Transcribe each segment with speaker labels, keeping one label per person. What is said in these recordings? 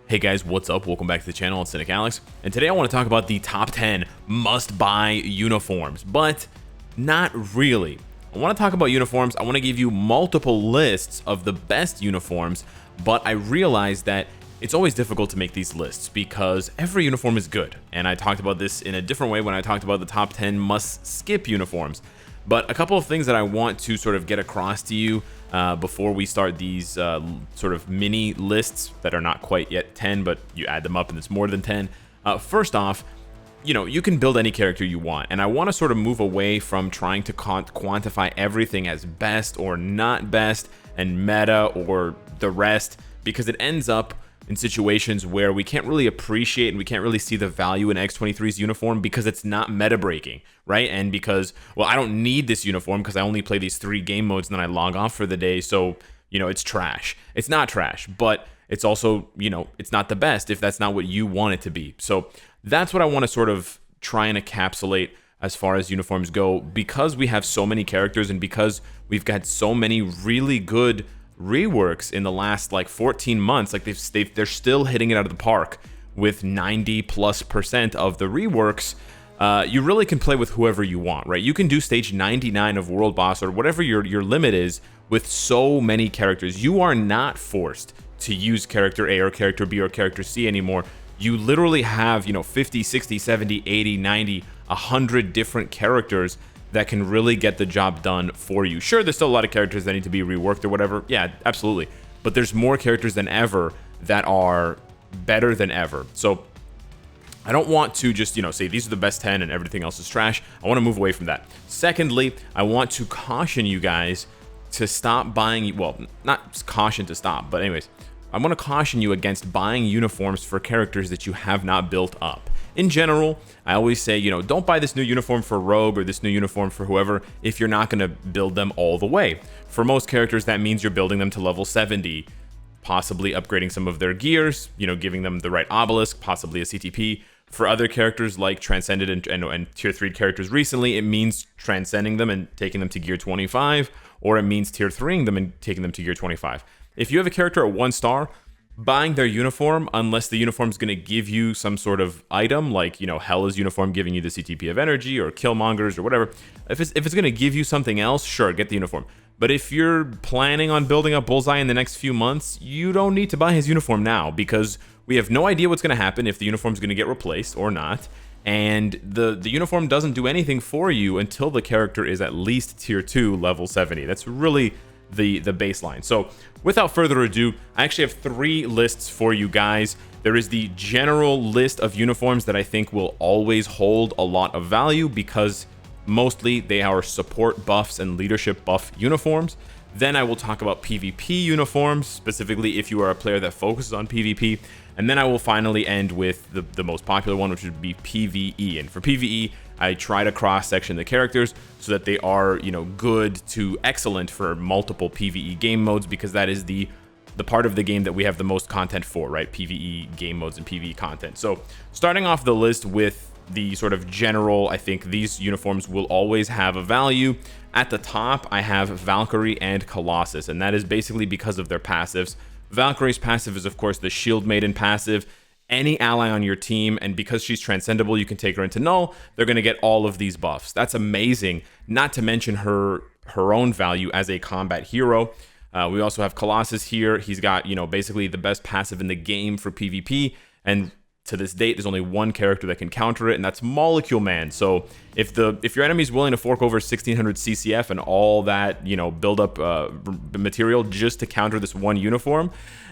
Speaker 1: Hey guys, what's up? Welcome back to the channel. It's Cynicalex, and today I want to talk about the top 10 must-buy uniforms, but not really. I want to talk about uniforms. I want to give you multiple lists of the best uniforms, but I realize that it's always difficult to make these lists because every uniform is good, and I talked about this in a different way when I talked about the top 10 must-skip uniforms. But a couple of things that I want to sort of get across to you before we start these sort of mini lists that are not quite yet 10, but you add them up and it's more than 10. First off, you can build any character you want, and I want to sort of move away from trying to quantify everything as best or not best and meta or the rest, because it ends up in situations where we can't really appreciate and we can't really see the value in X23's uniform because it's not meta breaking, right? And because, well, I don't need this uniform because I only play these 3 game modes and then I log off for the day, so, it's trash. It's not trash, but it's also, it's not the best if that's not what you want it to be. So that's what I want to sort of try and encapsulate as far as uniforms go, because we have so many characters and because we've got so many really good reworks in the last like 14 months. Like they're still hitting it out of the park with 90+% of the reworks. You really can play with whoever you want, right? You can do stage 99 of World Boss or whatever your limit is with so many characters. You are not forced to use character A or character B or character C anymore. You literally have 50, 60, 70, 80, 90, 100 different characters that can really get the job done for you. Sure, there's still a lot of characters that need to be reworked or whatever. Yeah, absolutely. But there's more characters than ever that are better than ever. So I don't want to just, say these are the best 10 and everything else is trash. I want to move away from that. Secondly, I want to caution you guys to stop buying, well, not caution to stop, but anyways, I want to caution you against buying uniforms for characters that you have not built up. In general, I always say, don't buy this new uniform for Rogue or this new uniform for whoever if you're not going to build them all the way. For most characters, that means you're building them to level 70, possibly upgrading some of their gears, giving them the right obelisk, possibly a CTP. For other characters like Transcended and Tier 3 characters recently, it means transcending them and taking them to gear 25, or it means Tier 3ing them and taking them to gear 25. If you have a character at 1 star, buying their uniform, unless the uniform is going to give you some sort of item, like, Hela's uniform giving you the CTP of energy, or Killmonger's, or whatever. If it's going to give you something else, sure, get the uniform. But if you're planning on building up Bullseye in the next few months, you don't need to buy his uniform now, because we have no idea what's going to happen if the uniform is going to get replaced or not. And the uniform doesn't do anything for you until the character is at least Tier 2, level 70. That's really the baseline. So without further ado, I actually have 3 lists for you guys. There is the general list of uniforms that I think will always hold a lot of value because mostly they are support buffs and leadership buff uniforms. Then I will talk about PvP uniforms, specifically if you are a player that focuses on PvP. And then I will finally end with the most popular one, which would be PvE. And for PvE, I try to cross-section the characters so that they are, good to excellent for multiple PvE game modes, because that is the part of the game that we have the most content for, right? PvE game modes and PvE content. So starting off the list with the sort of general, I think these uniforms will always have a value. At the top, I have Valkyrie and Colossus, and that is basically because of their passives. Valkyrie's passive is, of course, the Shield Maiden passive. Any ally on your team, and because she's transcendable, you can take her into Null, they're going to get all of these buffs. That's amazing, not to mention her own value as a combat hero. We also have Colossus here. He's got, basically the best passive in the game for PvP, and to this date, there's only one character that can counter it, and that's Molecule Man. So if your enemy is willing to fork over 1600 CCF and all that, build up material just to counter this one uniform,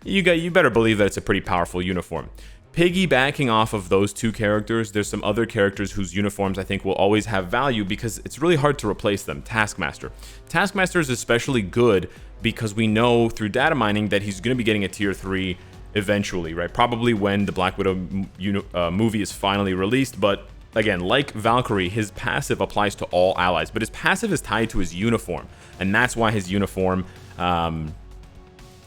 Speaker 1: you better believe that it's a pretty powerful uniform. Piggybacking off of those 2 characters, there's some other characters whose uniforms I think will always have value because it's really hard to replace them. Taskmaster. Taskmaster is especially good because we know through data mining that he's going to be getting a Tier 3 eventually, right? Probably when the Black Widow movie is finally released. But again, like Valkyrie, his passive applies to all allies, but his passive is tied to his uniform, and that's why his uniform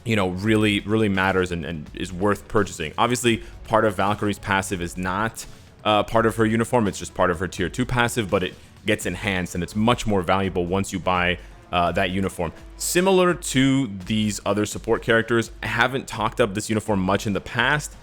Speaker 1: really matters and is worth purchasing. Obviously, part of Valkyrie's passive is not part of her uniform. It's just part of her Tier 2 passive, but it gets enhanced, and it's much more valuable once you buy that uniform. Similar to these other support characters, I haven't talked up this uniform much in the past,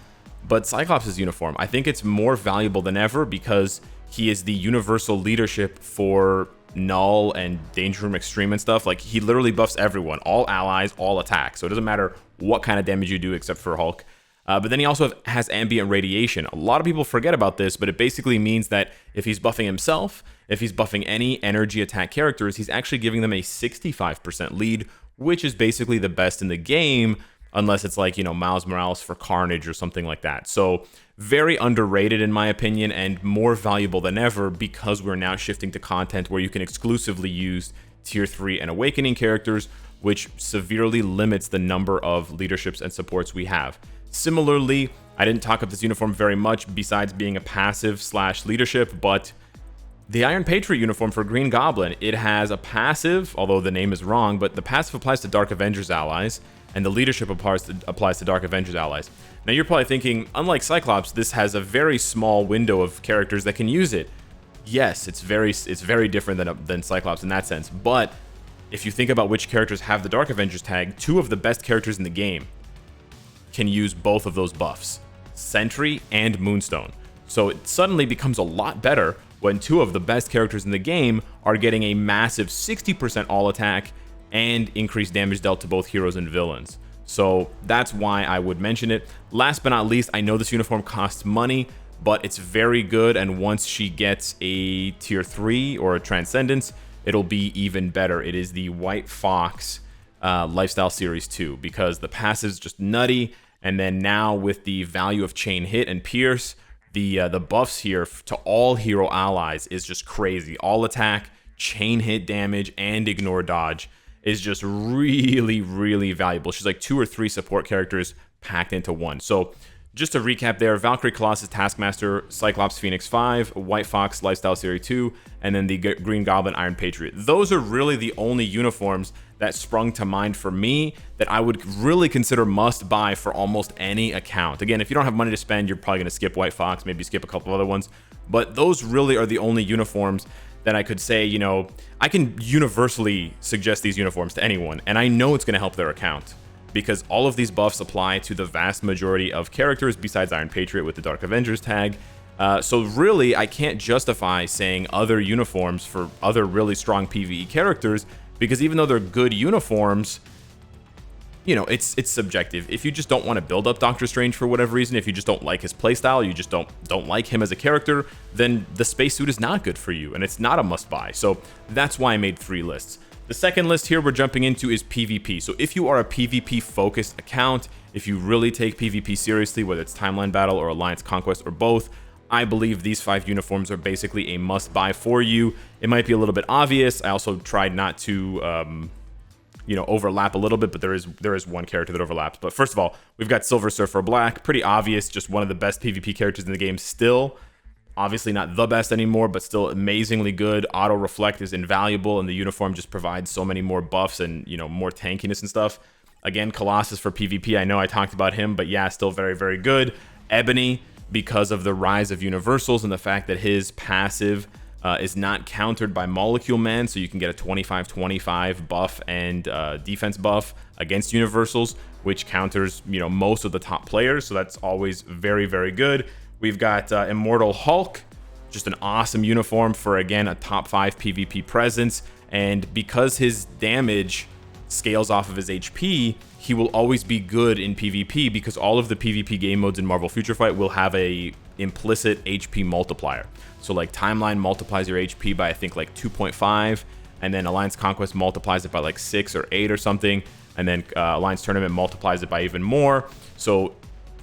Speaker 1: But Cyclops' uniform, I think it's more valuable than ever because he is the universal leadership for Null and Danger Room Extreme and stuff. Like, he literally buffs everyone, all allies, all attacks. So it doesn't matter what kind of damage you do except for Hulk. But then he also has ambient radiation. A lot of people forget about this, but it basically means that if he's buffing himself, if he's buffing any energy attack characters, he's actually giving them a 65% lead, which is basically the best in the game, unless it's like, you know, Miles Morales for Carnage or something like that. So very underrated in my opinion, and more valuable than ever because we're now shifting to content where you can exclusively use tier 3 and awakening characters, which severely limits the number of leaderships and supports we have. Similarly, I didn't talk up this uniform very much besides being a passive / leadership, but the Iron Patriot uniform for Green Goblin, it has a passive, although the name is wrong, but the passive applies to Dark Avengers allies, and the leadership applies to Dark Avengers allies. Now you're probably thinking, unlike Cyclops, this has a very small window of characters that can use it. Yes, it's very different than Cyclops in that sense, but if you think about which characters have the Dark Avengers tag, 2 of the best characters in the game can use both of those buffs, Sentry and Moonstone. So it suddenly becomes a lot better when 2 of the best characters in the game are getting a massive 60% all attack and increased damage dealt to both heroes and villains. So that's why I would mention it. Last but not least, I know this uniform costs money, but it's very good, and once she gets a tier 3 or a Transcendence, it'll be even better. It is the White Fox Lifestyle Series 2, because the passive's just nutty, and then now with the value of Chain Hit and Pierce, the buffs here to all hero allies is just crazy. All attack, Chain Hit damage, and Ignore Dodge is just really valuable. She's like 2 or 3 support characters packed into one. So just to recap there, Valkyrie, Colossus, Taskmaster, Cyclops, Phoenix 5, White Fox, Lifestyle Series 2, and then the Green Goblin, Iron Patriot. Those are really the only uniforms that sprung to mind for me that I would really consider must buy for almost any account. Again, if you don't have money to spend, you're probably going to skip White Fox, maybe skip a couple other ones, but those really are the only uniforms that I could say, you know, I can universally suggest these uniforms to anyone, and I know it's going to help their account, because all of these buffs apply to the vast majority of characters besides Iron Patriot with the Dark Avengers tag. So really, I can't justify saying other uniforms for other really strong PvE characters, because even though they're good uniforms, you know, it's subjective. If you just don't want to build up Doctor Strange for whatever reason, if you just don't like his playstyle, you just don't like him as a character, then the spacesuit is not good for you, and it's not a must-buy. So that's why I made 3 lists. The second list here we're jumping into is PvP. So if you are a PvP-focused account, if you really take PvP seriously, whether it's Timeline Battle or Alliance Conquest or both, I believe these 5 uniforms are basically a must-buy for you. It might be a little bit obvious. I also tried not to you know, overlap a little bit, but there is one character that overlaps. But first of all, we've got Silver Surfer Black, pretty obvious, just one of the best PvP characters in the game still. Obviously not the best anymore, but still amazingly good. Auto Reflect is invaluable, and the uniform just provides so many more buffs and, you know, more tankiness and stuff. Again, Colossus for PvP, I know I talked about him, but yeah, still very good. Ebony, because of the rise of universals and the fact that his passive is not countered by Molecule Man, so you can get a 25-25 buff and defense buff against universals, which counters, you know, most of the top players, so that's always very good. We've got Immortal Hulk, just an awesome uniform for, again, a top 5 PvP presence, and because his damage scales off of his HP, he will always be good in PvP, because all of the PvP game modes in Marvel Future Fight will have a implicit HP multiplier. So like Timeline multiplies your HP by, I think, like 2.5, and then Alliance Conquest multiplies it by like 6 or 8 or something, and then Alliance Tournament multiplies it by even more. So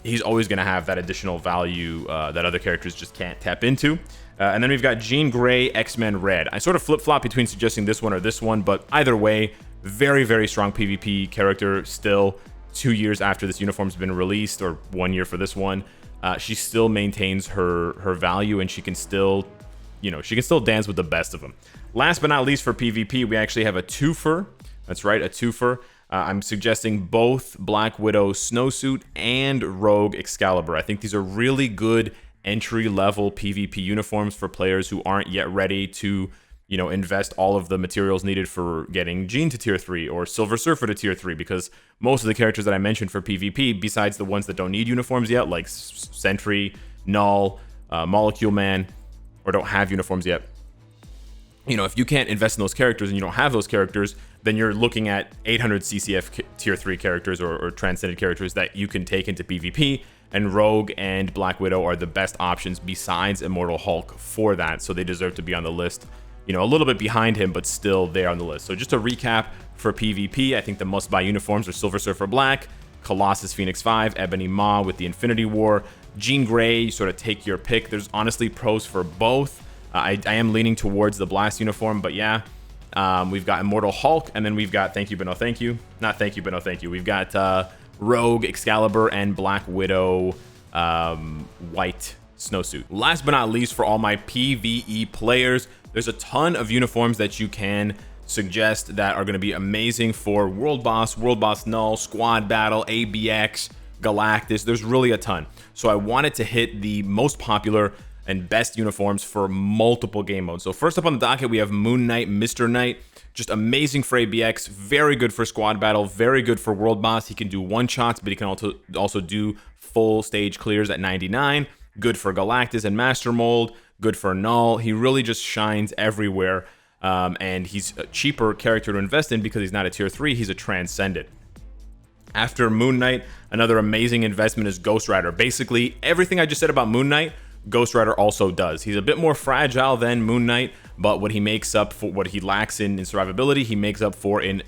Speaker 1: he's always going to have that additional value that other characters just can't tap into. And then we've got Jean Grey, X-Men Red. I sort of flip-flop between suggesting this one or this one, but either way, very strong PvP character still 2 years after this uniform's been released, or 1 year for this one. She still maintains her value, and she can still, you know, she can still dance with the best of them. Last but not least, for PvP, we actually have a twofer. That's right, a twofer. I'm suggesting both Black Widow Snowsuit and Rogue Excalibur. I think these are really good entry-level PvP uniforms for players who aren't yet ready to, you know, invest all of the materials needed for getting Jean to tier 3 or Silver Surfer to tier 3, because most of the characters that I mentioned for PvP, besides the ones that don't need uniforms yet, like Sentry, Null, Molecule Man, or don't have uniforms yet, you know, if you can't invest in those characters and you don't have those characters, then you're looking at 800 CCF tier 3 characters or transcended characters that you can take into PvP, and Rogue and Black Widow are the best options besides Immortal Hulk for that, so they deserve to be on the list. You know, a little bit behind him, but still there on the list. So just to recap for PvP, I think the must-buy uniforms are Silver Surfer Black, Colossus Phoenix 5, Ebony Maw with the Infinity War, Jean Grey, you sort of take your pick. There's honestly pros for both. I am leaning towards the Blast uniform, but yeah. We've got Immortal Hulk, and then we've got Thank You But No Thank You. Not Thank You But No Thank You. We've got Rogue, Excalibur, and Black Widow white snowsuit. Last but not least, for all my PvE players, there's a ton of uniforms that you can suggest that are going to be amazing for World Boss Null, Squad Battle, ABX, Galactus. There's really a ton. So I wanted to hit the most popular and best uniforms for multiple game modes. So first up on the docket, we have Moon Knight, Mr. Knight. Just amazing for ABX, very good for Squad Battle, very good for World Boss. He can do one-shots, but he can also do full stage clears at 99. Good for Galactus and Master Mold, good for Null. He really just shines everywhere, and he's a cheaper character to invest in because he's not a tier 3, he's a Transcendent. After Moon Knight, another amazing investment is Ghost Rider. Basically, everything I just said about Moon Knight, Ghost Rider also does. He's a bit more fragile than Moon Knight, but what he makes up for, what he lacks in survivability, he makes up for in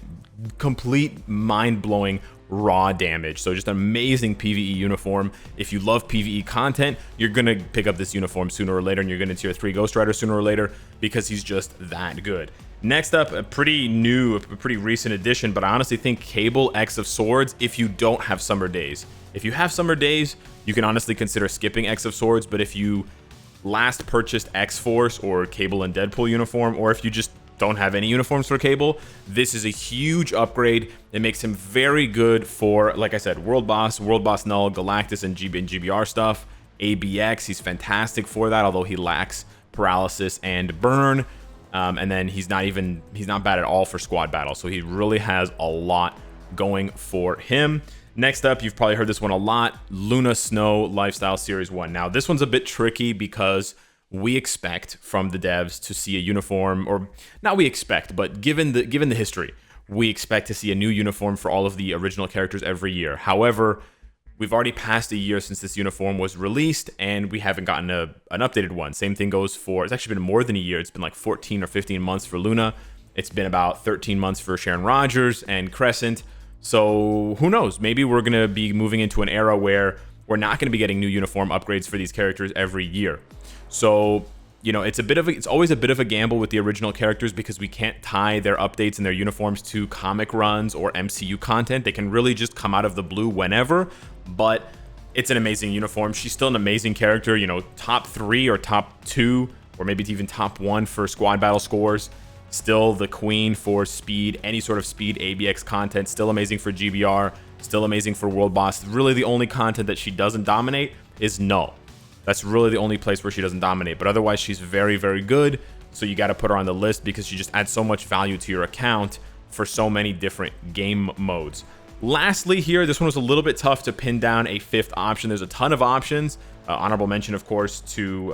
Speaker 1: complete mind-blowing raw damage. So just an amazing PvE uniform. If you love PvE content, you're gonna pick up this uniform sooner or later, and you're gonna tier 3 Ghost Rider sooner or later because he's just that good. Next up, a pretty recent addition, but I honestly think Cable X of Swords if you don't have Summer Days. If you have Summer Days, you can honestly consider skipping X of Swords, but if you last purchased X-Force or Cable and Deadpool uniform, or if you just don't have any uniforms for Cable, this is a huge upgrade. It makes him very good for, like I said, World Boss Null, Galactus, and GBR stuff. ABX, he's fantastic for that, although he lacks Paralysis and Burn. And then he's not bad at all for Squad Battle, so he really has a lot going for him. Next up, you've probably heard this one a lot, Luna Snow Lifestyle Series 1. Now, this one's a bit tricky because we expect from the devs to see a uniform, or not we expect, but given the history, we expect to see a new uniform for all of the original characters every year. However, we've already passed a year since this uniform was released, and we haven't gotten an updated one. Same thing goes for, it's actually been more than a year. It's been like 14 or 15 months for Luna. It's been about 13 months for Sharon Rogers and Crescent. So who knows? Maybe we're going to be moving into an era where we're not going to be getting new uniform upgrades for these characters every year. So, you know, it's always a bit of a gamble with the original characters because we can't tie their updates and their uniforms to comic runs or MCU content. They can really just come out of the blue whenever, but it's an amazing uniform. She's still an amazing character, you know, top 3 or top 2, or maybe even top 1 for Squad Battle scores. Still the queen for speed, any sort of speed ABX content. Still amazing for GBR, still amazing for World Boss. Really the only content that she doesn't dominate is Null. That's really the only place where she doesn't dominate, but otherwise she's very, very good. So you got to put her on the list because she just adds so much value to your account for so many different game modes. Lastly here, this one was a little bit tough to pin down a 5th option. There's a ton of options. Honorable mention, of course, to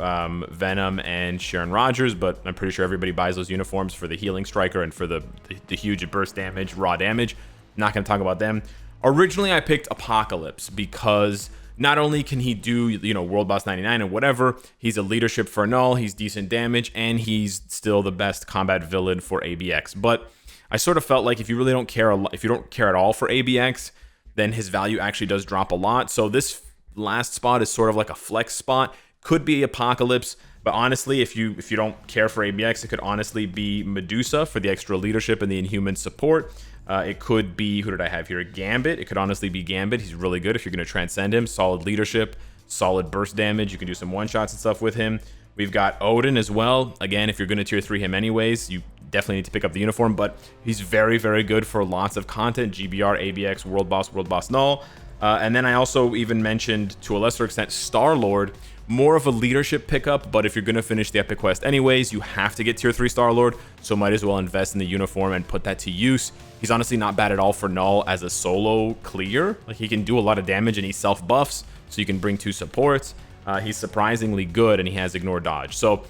Speaker 1: Venom and Sharon Rogers, but I'm pretty sure everybody buys those uniforms for the Healing Striker and for the huge burst damage, raw damage. Not going to talk about them. Originally, I picked Apocalypse because not only can he do, you know, World Boss 99 and whatever, he's a leadership for Null, he's decent damage, and he's still the best combat villain for ABX. But I sort of felt like if you really don't care, if you don't care at all for ABX, then his value actually does drop a lot. So this last spot is sort of like a flex spot. Could be Apocalypse, but honestly, if you don't care for ABX, it could honestly be Medusa for the extra leadership and the Inhuman support. It could be, who did I have here? Gambit. It could honestly be Gambit. He's really good if you're going to transcend him. Solid leadership, solid burst damage. You can do some one-shots and stuff with him. We've got Odin as well. Again, if you're going to tier 3 him anyways, you definitely need to pick up the uniform, but he's very, very good for lots of content. GBR, ABX, World Boss Null. And then I also even mentioned, to a lesser extent, Star-Lord. More of a leadership pickup, but if you're going to finish the epic quest anyways, you have to get tier 3 Star-Lord, so might as well invest in the uniform and put that to use. He's honestly not bad at all for Null as a solo clear. Like, he can do a lot of damage and he self-buffs, so you can bring 2 supports. He's surprisingly good and he has ignore dodge. So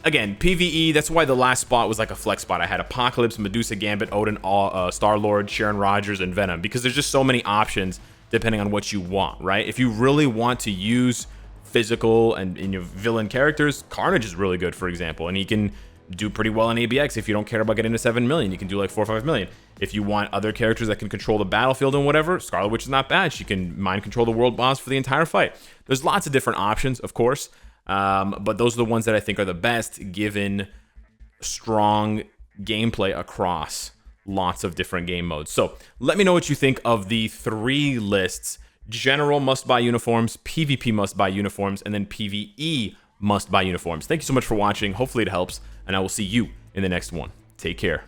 Speaker 1: again, PvE, that's why the last spot was like a flex spot. I had Apocalypse, Medusa, Gambit, Odin, Star-Lord, Sharon Rogers, and Venom, because there's just so many options depending on what you want, right? If you really want to use physical and in your villain characters, Carnage is really good, for example, and he can do pretty well in ABX. If you don't care about getting to 7 million, you can do like 4 or 5 million. If you want other characters that can control the battlefield and whatever, Scarlet Witch is not bad. She can mind control the world boss for the entire fight. There's lots of different options, of course, but those are the ones that I think are the best, given strong gameplay across lots of different game modes. So let me know what you think of the 3 lists: general must-buy uniforms, PvP must-buy uniforms, and then PvE must-buy uniforms. Thank you so much for watching. Hopefully it helps, and I will see you in the next one. Take care.